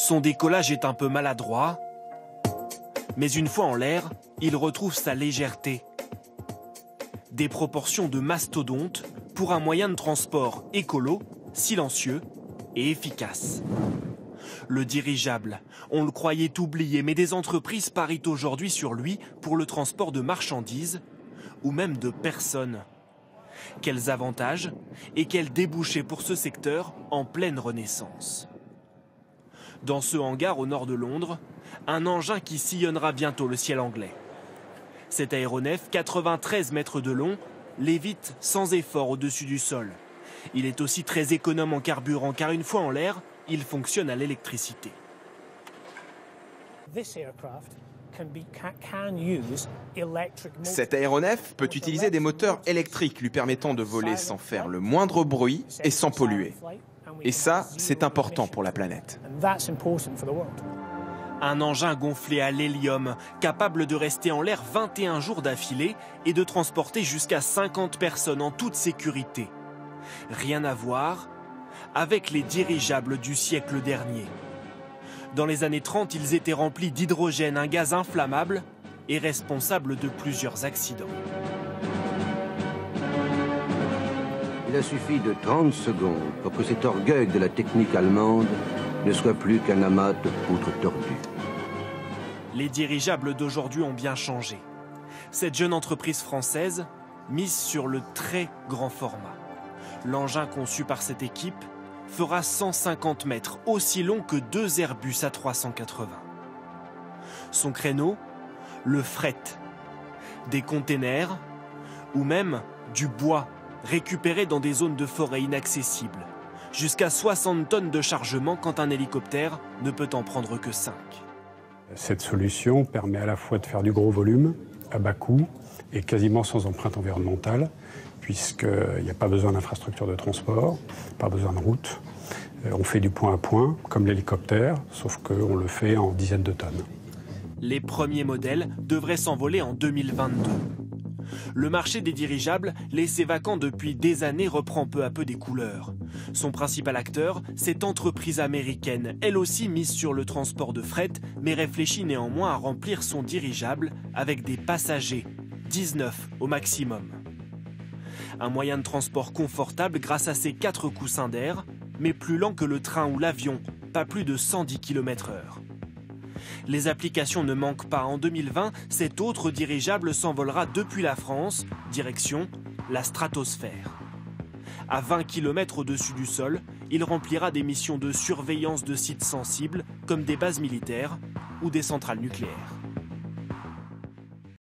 Son décollage est un peu maladroit, mais une fois en l'air, il retrouve sa légèreté. Des proportions de mastodonte pour un moyen de transport écolo, silencieux et efficace. Le dirigeable, on le croyait oublié, mais des entreprises parient aujourd'hui sur lui pour le transport de marchandises ou même de personnes. Quels avantages et quels débouchés pour ce secteur en pleine renaissance. Dans ce hangar au nord de Londres, un engin qui sillonnera bientôt le ciel anglais. Cet aéronef, 93 mètres de long, lévite sans effort au-dessus du sol. Il est aussi très économe en carburant car une fois en l'air, il fonctionne à l'électricité. Cet aéronef peut utiliser des moteurs électriques lui permettant de voler sans faire le moindre bruit et sans polluer. Et ça, c'est important pour la planète. Un engin gonflé à l'hélium, capable de rester en l'air 21 jours d'affilée et de transporter jusqu'à 50 personnes en toute sécurité. Rien à voir avec les dirigeables du siècle dernier. Dans les années 30, ils étaient remplis d'hydrogène, un gaz inflammable et responsable de plusieurs accidents. Il a suffi de 30 secondes pour que cet orgueil de la technique allemande ne soit plus qu'un amas de poutres tordues. Les dirigeables d'aujourd'hui ont bien changé. Cette jeune entreprise française mise sur le très grand format. L'engin conçu par cette équipe fera 150 mètres, aussi long que 2 Airbus A380. Son créneau, le fret, des containers ou même du bois récupéré dans des zones de forêt inaccessibles. Jusqu'à 60 tonnes de chargement quand un hélicoptère ne peut en prendre que 5. Cette solution permet à la fois de faire du gros volume, à bas coût et quasiment sans empreinte environnementale, puisqu'il n'y a pas besoin d'infrastructure de transport, pas besoin de route. On fait du point à point, comme l'hélicoptère, sauf qu'on le fait en dizaines de tonnes. Les premiers modèles devraient s'envoler en 2022. Le marché des dirigeables, laissé vacant depuis des années, reprend peu à peu des couleurs. Son principal acteur, cette entreprise américaine, elle aussi mise sur le transport de fret, mais réfléchit néanmoins à remplir son dirigeable avec des passagers, 19 au maximum. Un moyen de transport confortable grâce à ses 4 coussins d'air, mais plus lent que le train ou l'avion, pas plus de 110 km/h. Les applications ne manquent pas. En 2020, cet autre dirigeable s'envolera depuis la France, direction la stratosphère. À 20 km au-dessus du sol, il remplira des missions de surveillance de sites sensibles, comme des bases militaires ou des centrales nucléaires.